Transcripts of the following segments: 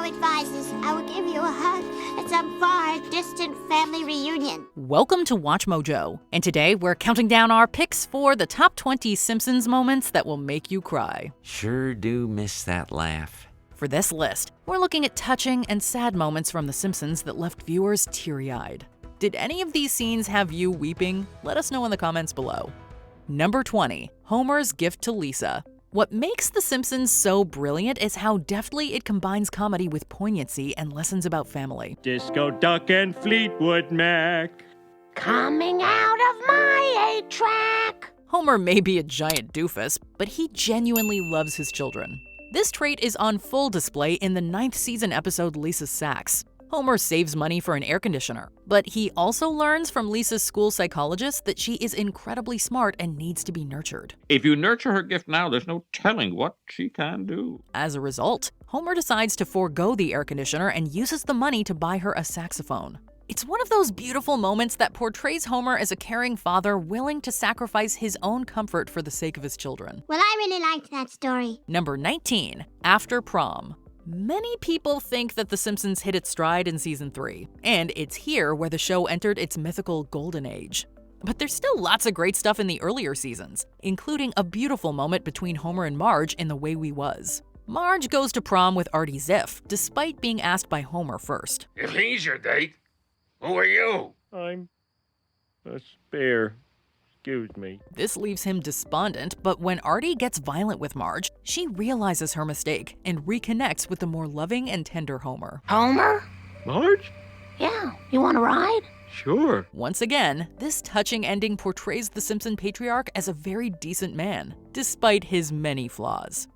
WatchMojo advises I will give you a hug at some far distant family reunion. Welcome to WatchMojo, and today we're counting down our picks for the top 20 Simpsons moments that will make you cry. Sure do miss that laugh. For this list, we're looking at touching and sad moments from The Simpsons that left viewers teary-eyed. Did any of these scenes have you weeping? Let us know in the comments below. Number 20, Homer's gift to Lisa. What makes The Simpsons so brilliant is how deftly it combines comedy with poignancy and lessons about family. Disco Duck and Fleetwood Mac. Coming out of my 8-track. Homer may be a giant doofus, but he genuinely loves his children. This trait is on full display in the 9th season episode Lisa's Sax. Homer saves money for an air conditioner, but he also learns from Lisa's school psychologist that she is incredibly smart and needs to be nurtured. If you nurture her gift now, there's no telling what she can do. As a result, Homer decides to forego the air conditioner and uses the money to buy her a saxophone. It's one of those beautiful moments that portrays Homer as a caring father willing to sacrifice his own comfort for the sake of his children. Well, I really liked that story. Number 19, After Prom. Many people think that The Simpsons hit its stride in season 3, and it's here where the show entered its mythical golden age. But there's still lots of great stuff in the earlier seasons, including a beautiful moment between Homer and Marge in The Way We Was. Marge goes to prom with Artie Ziff, despite being asked by Homer first. If he's your date, who are you? I'm a spare. Excuse me. This leaves him despondent, but when Artie gets violent with Marge, she realizes her mistake and reconnects with the more loving and tender Homer. Homer? Marge? Yeah, you want to ride? Sure. Once again, this touching ending portrays the Simpson patriarch as a very decent man, despite his many flaws.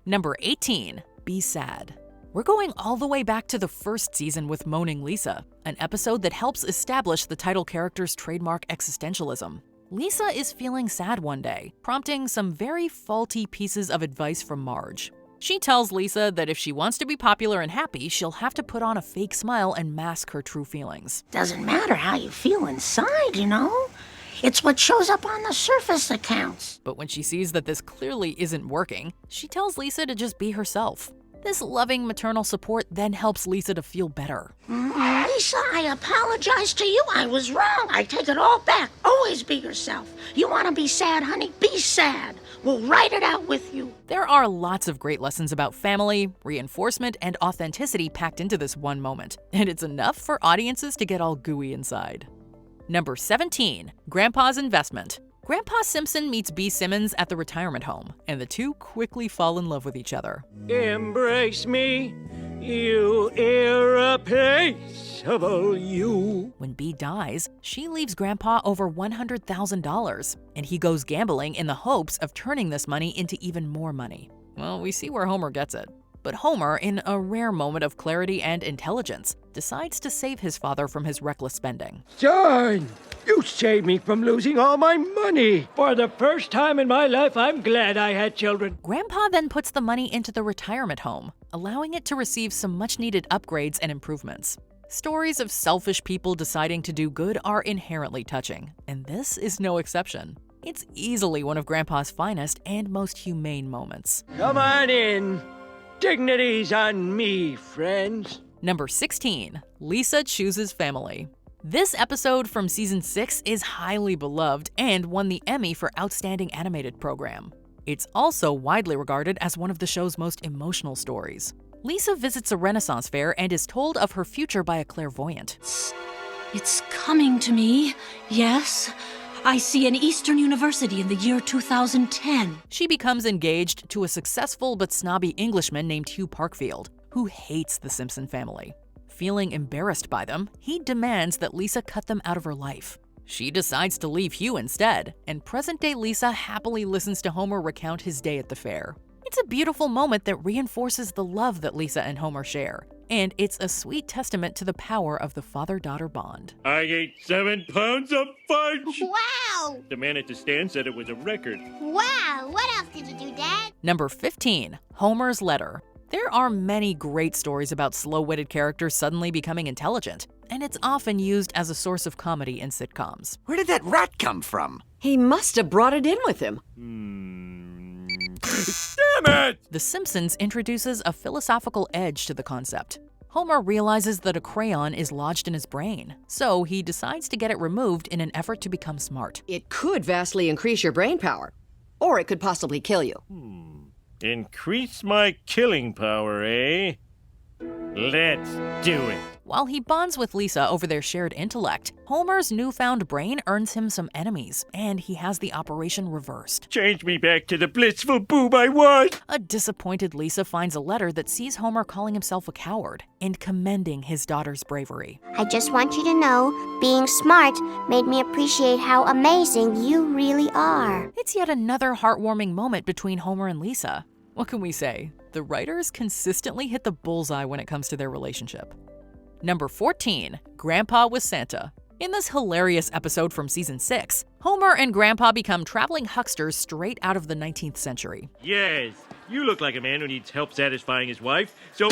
Number 18, Be Sad. We're going all the way back to the first season with Moaning Lisa, an episode that helps establish the title character's trademark existentialism. Lisa is feeling sad one day, prompting some very faulty pieces of advice from Marge. She tells Lisa that if she wants to be popular and happy, she'll have to put on a fake smile and mask her true feelings. Doesn't matter how you feel inside, you know? It's what shows up on the surface that counts. But when she sees that this clearly isn't working, she tells Lisa to just be herself. This loving maternal support then helps Lisa to feel better. Lisa, I apologize to you. I was wrong. I take it all back. Always be yourself. You want to be sad, honey? Be sad. We'll write it out with you. There are lots of great lessons about family, reinforcement, and authenticity packed into this one moment, and it's enough for audiences to get all gooey inside. Number 17, Grandpa's Investment. Grandpa Simpson meets Bea Simmons at the retirement home, and the two quickly fall in love with each other. Embrace me, you irreplaceable you. When Bea dies, she leaves Grandpa over $100,000, and he goes gambling in the hopes of turning this money into even more money. Well, we see where Homer gets it. But Homer, in a rare moment of clarity and intelligence, decides to save his father from his reckless spending. Son, you saved me from losing all my money. For the first time in my life, I'm glad I had children. Grandpa then puts the money into the retirement home, allowing it to receive some much-needed upgrades and improvements. Stories of selfish people deciding to do good are inherently touching, and this is no exception. It's easily one of Grandpa's finest and most humane moments. Come on in. Dignity's on me, friends. Number 16, Lisa Chooses Family. This episode from season 6 is highly beloved and won the Emmy for Outstanding Animated Program. It's also widely regarded as one of the show's most emotional stories. Lisa visits a Renaissance fair and is told of her future by a clairvoyant. It's coming to me, yes. I see an Eastern University in the year 2010. She becomes engaged to a successful but snobby Englishman named Hugh Parkfield, who hates the Simpson family. Feeling embarrassed by them, he demands that Lisa cut them out of her life. She decides to leave Hugh instead, and present-day Lisa happily listens to Homer recount his day at the fair. It's a beautiful moment that reinforces the love that Lisa and Homer share, and it's a sweet testament to the power of the father-daughter bond. I ate 7 pounds of fudge. Wow! The man at the stand said it was a record. Wow! What else did you do, Dad? Number 15, Homer's Letter. There are many great stories about slow-witted characters suddenly becoming intelligent, and it's often used as a source of comedy in sitcoms. Where did that rat come from? He must have brought it in with him. Damn it! The Simpsons introduces a philosophical edge to the concept. Homer realizes that a crayon is lodged in his brain, so he decides to get it removed in an effort to become smart. It could vastly increase your brain power, or it could possibly kill you. Increase my killing power, eh? Let's do it. While he bonds with Lisa over their shared intellect, Homer's newfound brain earns him some enemies, and he has the operation reversed. Change me back to the blissful boob I was. A disappointed Lisa finds a letter that sees Homer calling himself a coward and commending his daughter's bravery. I just want you to know, being smart made me appreciate how amazing you really are. It's yet another heartwarming moment between Homer and Lisa. What can we say? The writers consistently hit the bullseye when it comes to their relationship. Number 14, Grandpa with Santa. In this hilarious episode from season 6, Homer and Grandpa become traveling hucksters straight out of the 19th century. Yes, you look like a man who needs help satisfying his wife, so...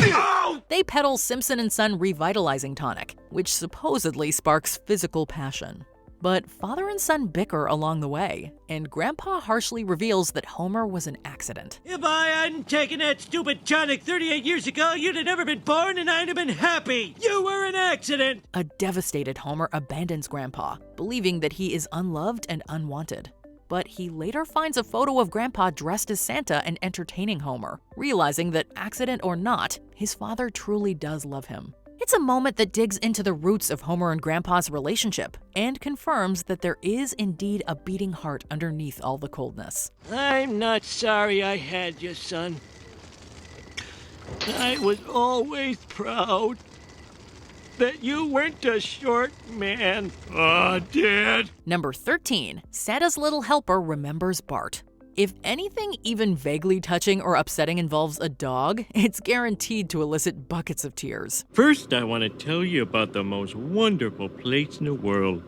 They peddle Simpson and Son revitalizing tonic, which supposedly sparks physical passion. But father and son bicker along the way, and Grandpa harshly reveals that Homer was an accident. If I hadn't taken that stupid tonic 38 years ago, you'd have never been born and I'd have been happy. You were an accident. A devastated Homer abandons Grandpa, believing that he is unloved and unwanted. But he later finds a photo of Grandpa dressed as Santa and entertaining Homer, realizing that accident or not, his father truly does love him. It's a moment that digs into the roots of Homer and Grandpa's relationship and confirms that there is indeed a beating heart underneath all the coldness. I'm not sorry I had you, son. I was always proud that you weren't a short man. Aw, Dad. Number 13, Santa's little helper remembers Bart. If anything even vaguely touching or upsetting involves a dog, it's guaranteed to elicit buckets of tears. First, I want to tell you about the most wonderful place in the world,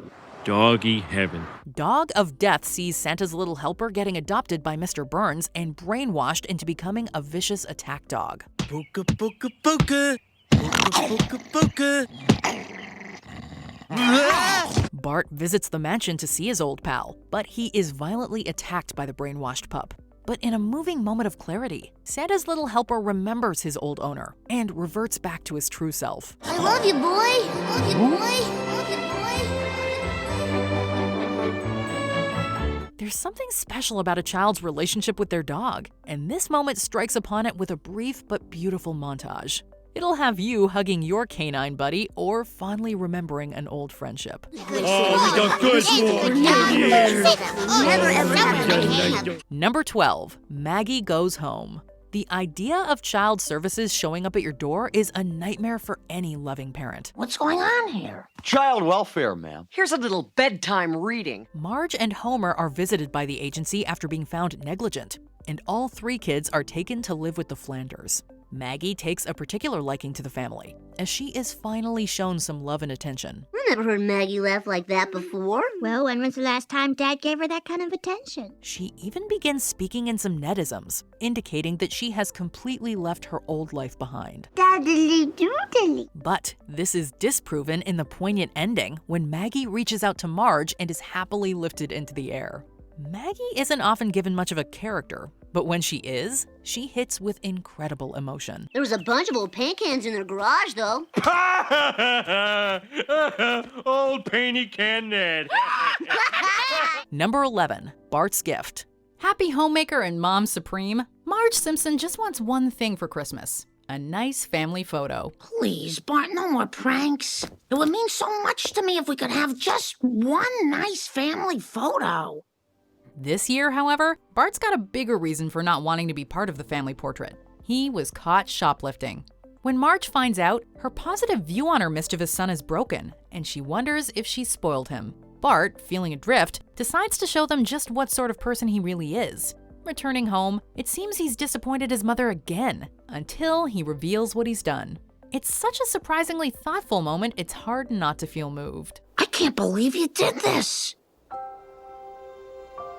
doggy heaven. Dog of Death sees Santa's little helper getting adopted by Mr. Burns and brainwashed into becoming a vicious attack dog. Boca, boca, boca. Boca, boca, boca. Bart visits the mansion to see his old pal, but he is violently attacked by the brainwashed pup. But in a moving moment of clarity, Santa's little helper remembers his old owner and reverts back to his true self. I love you, boy. I love you, boy. I love you, boy. There's something special about a child's relationship with their dog, and this moment strikes upon it with a brief but beautiful montage. It'll have you hugging your canine buddy or fondly remembering an old friendship. Number 12, Maggie Goes Home. The idea of child services showing up at your door is a nightmare for any loving parent. What's going on here? Child welfare, ma'am. Here's a little bedtime reading. Marge and Homer are visited by the agency after being found negligent, and all 3 kids are taken to live with the Flanders. Maggie takes a particular liking to the family, as she is finally shown some love and attention. I never heard Maggie laugh like that before. Well, when was the last time Dad gave her that kind of attention? She even begins speaking in some Nedisms, indicating that she has completely left her old life behind. Daddly-doodly. But this is disproven in the poignant ending when Maggie reaches out to Marge and is happily lifted into the air. Maggie isn't often given much of a character, but when she is, she hits with incredible emotion. There was a bunch of old paint cans in their garage, though. Old painty can Ned. Number 11, Bart's Gift. Happy homemaker and mom supreme, Marge Simpson just wants one thing for Christmas: a nice family photo. Please, Bart, no more pranks. It would mean so much to me if we could have just one nice family photo. This year, however, Bart's got a bigger reason for not wanting to be part of the family portrait. He was caught shoplifting. When Marge finds out, her positive view on her mischievous son is broken, and she wonders if she spoiled him. Bart, feeling adrift, decides to show them just what sort of person he really is. Returning home, it seems he's disappointed his mother again, until he reveals what he's done. It's such a surprisingly thoughtful moment, it's hard not to feel moved. I can't believe you did this.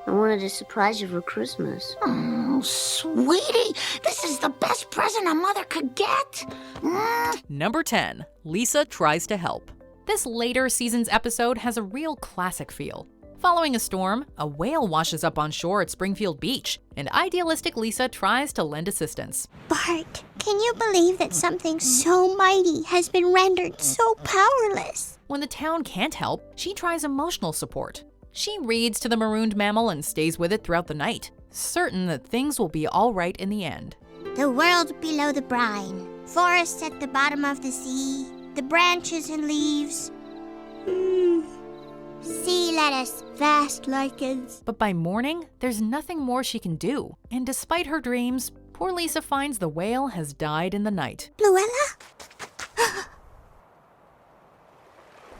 I wanted to surprise you for Christmas. Oh, sweetie, this is the best present a mother could get. Number 10, Lisa Tries to Help. This later season's episode has a real classic feel. Following a storm, a whale washes up on shore at Springfield Beach, and idealistic Lisa tries to lend assistance. Bart, can you believe that something so mighty has been rendered so powerless? When the town can't help, she tries emotional support. She reads to the marooned mammal and stays with it throughout the night, certain that things will be all right in the end. The world below the brine, forests at the bottom of the sea, the branches and leaves. Sea lettuce, vast lichens. But by morning, there's nothing more she can do. And despite her dreams, poor Lisa finds the whale has died in the night. Luella?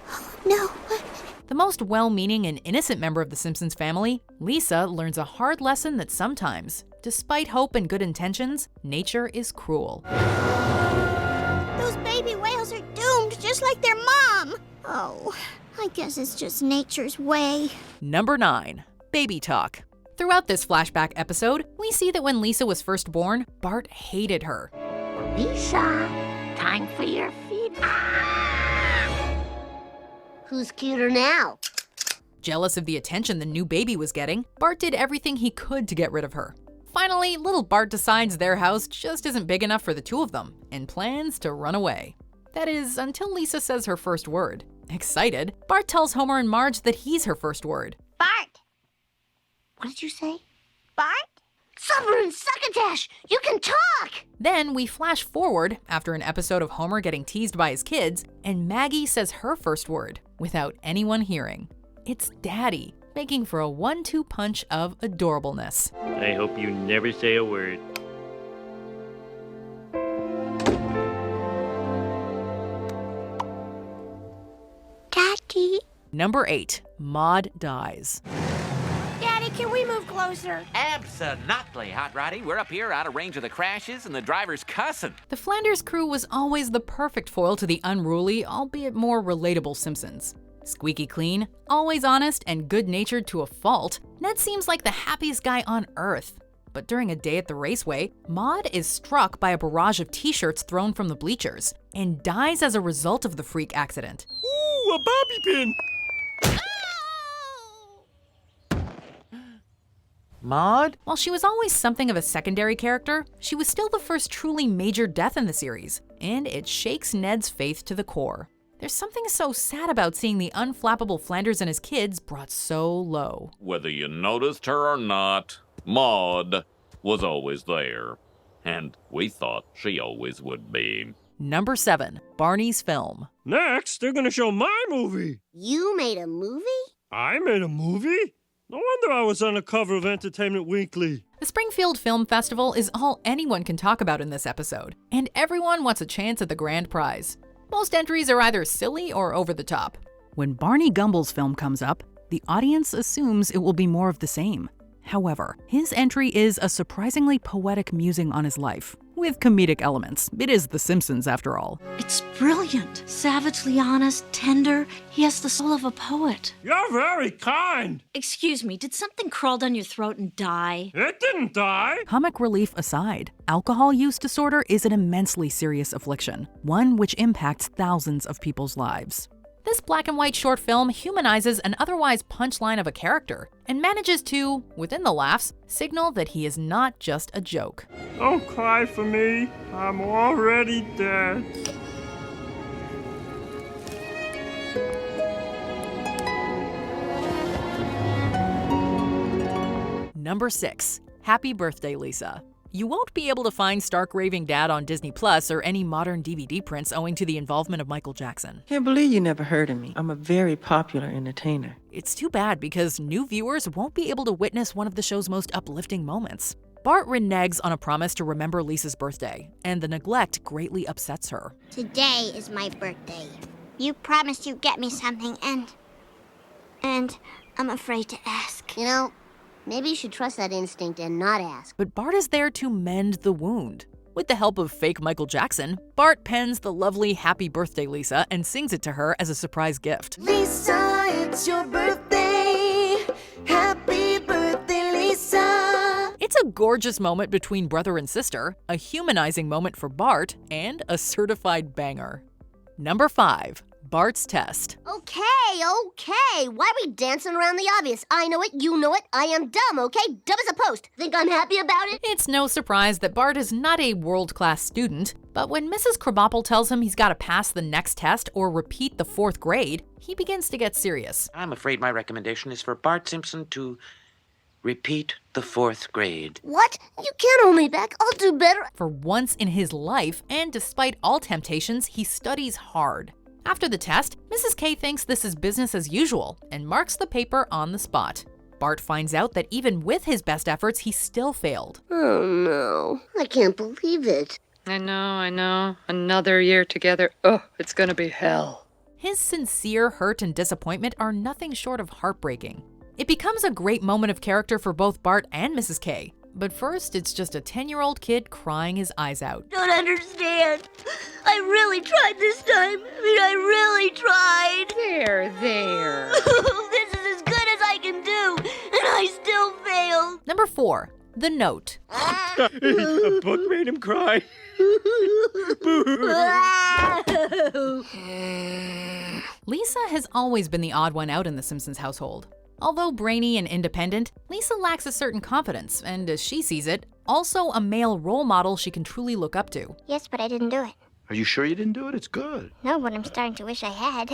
Oh, no. The most well-meaning and innocent member of the Simpsons family, Lisa learns a hard lesson that sometimes, despite hope and good intentions, nature is cruel. Those baby whales are doomed just like their mom. Oh, I guess it's just nature's way. Number 9. Baby talk. Throughout this flashback episode, we see that when Lisa was first born, Bart hated her. Lisa, time for your feet. Who's cuter now? Jealous of the attention the new baby was getting, Bart did everything he could to get rid of her. Finally, little Bart decides their house just isn't big enough for the two of them and plans to run away. That is, until Lisa says her first word. Excited, Bart tells Homer and Marge that he's her first word. Bart! What did you say? Bart? Summer and Succotash! You can talk! Then we flash forward after an episode of Homer getting teased by his kids, and Maggie says her first word without anyone hearing. It's Daddy, making for a 1-2 punch of adorableness. I hope you never say a word. Daddy? Number 8. Maude dies. Daddy, can we move closer? Absolutely, Hot Roddy. We're up here out of range of the crashes and the driver's cussing. The Flanders crew was always the perfect foil to the unruly, albeit more relatable Simpsons. Squeaky clean, always honest, and good-natured to a fault, Ned seems like the happiest guy on Earth. But during a day at the raceway, Maude is struck by a barrage of t-shirts thrown from the bleachers and dies as a result of the freak accident. Ooh, a bobby pin! Maude? While she was always something of a secondary character, she was still the first truly major death in the series, and it shakes Ned's faith to the core. There's something so sad about seeing the unflappable Flanders and his kids brought so low. Whether you noticed her or not, Maude was always there. And we thought she always would be. Number 7. Barney's film. Next, they're gonna show my movie. You made a movie? I made a movie? No wonder I was on the cover of Entertainment Weekly. The Springfield Film Festival is all anyone can talk about in this episode, and everyone wants a chance at the grand prize. Most entries are either silly or over the top. When Barney Gumbel's film comes up, the audience assumes it will be more of the same. However, his entry is a surprisingly poetic musing on his life, with comedic elements. It is The Simpsons, after all. It's brilliant. Savagely honest, tender. He has the soul of a poet. You're very kind. Excuse me, did something crawl down your throat and die? It didn't die. Comic relief aside, alcohol use disorder is an immensely serious affliction, one which impacts thousands of people's lives. This black and white short film humanizes an otherwise punchline of a character and manages to, within the laughs, signal that he is not just a joke. Don't cry for me. I'm already dead. Number 6. Happy Birthday, Lisa. You won't be able to find Stark Raving Dad on Disney Plus or any modern DVD prints owing to the involvement of Michael Jackson. Can't believe you never heard of me. I'm a very popular entertainer. It's too bad because new viewers won't be able to witness one of the show's most uplifting moments. Bart reneges on a promise to remember Lisa's birthday, and the neglect greatly upsets her. Today is my birthday. You promised you'd get me something, and I'm afraid to ask. You know, maybe you should trust that instinct and not ask. But Bart is there to mend the wound. With the help of fake Michael Jackson, Bart pens the lovely Happy Birthday, Lisa, and sings it to her as a surprise gift. Lisa, it's your birthday. Happy birthday, Lisa. It's a gorgeous moment between brother and sister, a humanizing moment for Bart, and a certified banger. Number 5. Bart's test. Okay. Why are we dancing around the obvious? I know it, you know it, I am dumb, okay? Dumb as a post. Think I'm happy about it? It's no surprise that Bart is not a world-class student, but when Mrs. Krabappel tells him he's got to pass the next test or repeat the 4th grade, he begins to get serious. I'm afraid my recommendation is for Bart Simpson to repeat the 4th grade. What? You can't hold me back. I'll do better. For once in his life, and despite all temptations, he studies hard. After the test, Mrs. K thinks this is business as usual and marks the paper on the spot. Bart finds out that even with his best efforts, he still failed. Oh no, I can't believe it. I know. Another year together. Oh, it's gonna be hell. His sincere hurt and disappointment are nothing short of heartbreaking. It becomes a great moment of character for both Bart and Mrs. K. But first, it's just a 10-year-old kid crying his eyes out. Don't understand. I really tried this time. I really tried. There. This is as good as I can do, and I still failed. Number 4, The Note. A book made him cry. Lisa has always been the odd one out in the Simpsons household. Although brainy and independent, Lisa lacks a certain confidence, and as she sees it, also a male role model she can truly look up to. Yes, but I didn't do it. Are you sure you didn't do it? It's good. No, but I'm starting to wish I had.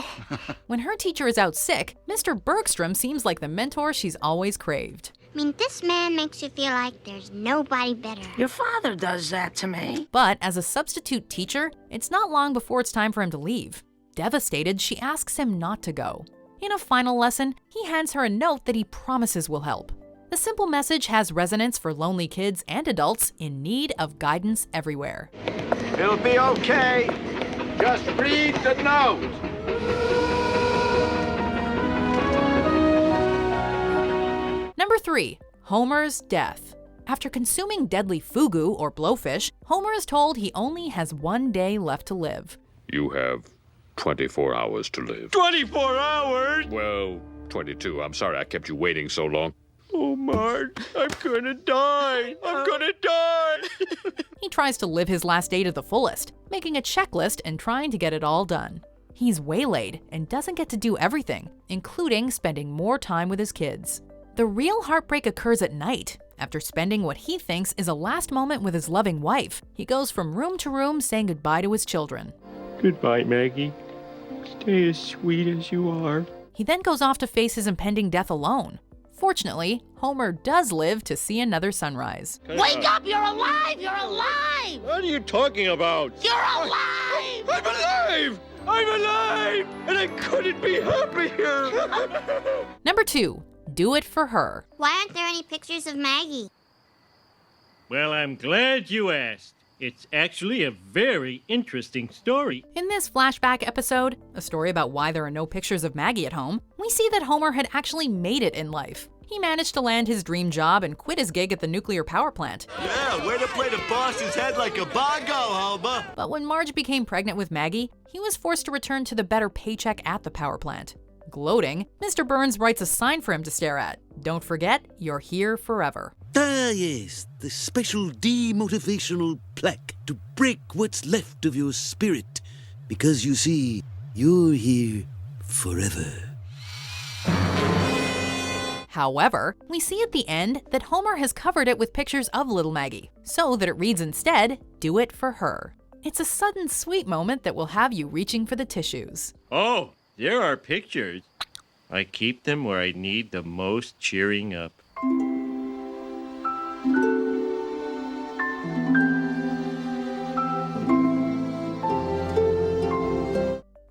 When her teacher is out sick, Mr. Bergstrom seems like the mentor she's always craved. This man makes you feel like there's nobody better. Your father does that to me. But as a substitute teacher, it's not long before it's time for him to leave. Devastated, she asks him not to go. In a final lesson, he hands her a note that he promises will help. The simple message has resonance for lonely kids and adults in need of guidance everywhere. It'll be okay. Just read the note. Number 3, Homer's death. After consuming deadly fugu or blowfish, Homer is told he only has 1 day left to live. You have 24 hours to live. 24 hours? Well, 22. I'm sorry I kept you waiting so long. Oh, Marge, I'm gonna die. He tries to live his last day to the fullest, making a checklist and trying to get it all done. He's waylaid and doesn't get to do everything, including spending more time with his kids. The real heartbreak occurs at night. After spending what he thinks is a last moment with his loving wife, he goes from room to room saying goodbye to his children. Goodbye, Maggie. Stay as sweet as you are. He then goes off to face his impending death alone. Fortunately, Homer does live to see another sunrise. Wake up! You're alive! You're alive! What are you talking about? You're alive! I'm alive! I'm alive! And I couldn't be happier! Number 2, Do It For Her. Why aren't there any pictures of Maggie? Well, I'm glad you asked. It's actually a very interesting story. In this flashback episode, a story about why there are no pictures of Maggie at home, we see that Homer had actually made it in life. He managed to land his dream job and quit his gig at the nuclear power plant. Yeah, way to play the boss's head like a bongo, Homer. But when Marge became pregnant with Maggie, he was forced to return to the better paycheck at the power plant. Gloating, Mr. Burns writes a sign for him to stare at. Don't forget, you're here forever. Ah, yes, the special demotivational plaque to break what's left of your spirit. Because you see, you're here forever. However, we see at the end that Homer has covered it with pictures of little Maggie, so that it reads instead, Do It For Her. It's a sudden sweet moment that will have you reaching for the tissues. Oh, there are pictures. I keep them where I need the most cheering up.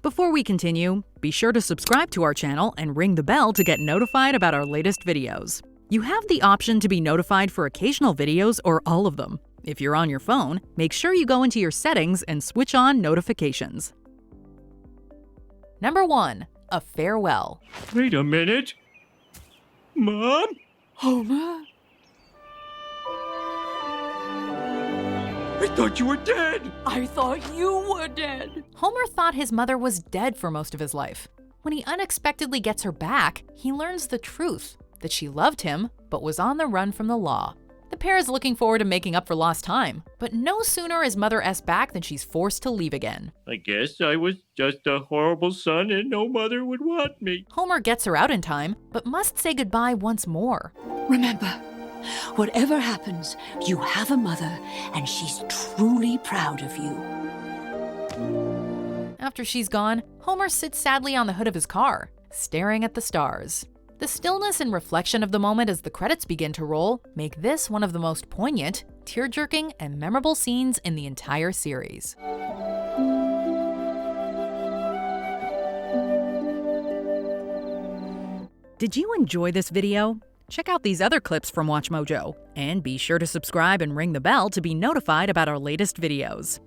Before we continue, be sure to subscribe to our channel and ring the bell to get notified about our latest videos. You have the option to be notified for occasional videos or all of them. If you're on your phone, make sure you go into your settings and switch on notifications. Number 1, A Farewell. Wait a minute. Mom? Homer? I thought you were dead. I thought you were dead. Homer thought his mother was dead for most of his life. When he unexpectedly gets her back, he learns the truth, that she loved him, but was on the run from the law. The pair is looking forward to making up for lost time, but no sooner is Mother S back than she's forced to leave again. I guess I was just a horrible son and no mother would want me. Homer gets her out in time, but must say goodbye once more. Remember, whatever happens, you have a mother, and she's truly proud of you. After she's gone, Homer sits sadly on the hood of his car, staring at the stars. The stillness and reflection of the moment as the credits begin to roll make this one of the most poignant, tear-jerking, and memorable scenes in the entire series. Did you enjoy this video? Check out these other clips from WatchMojo, and be sure to subscribe and ring the bell to be notified about our latest videos.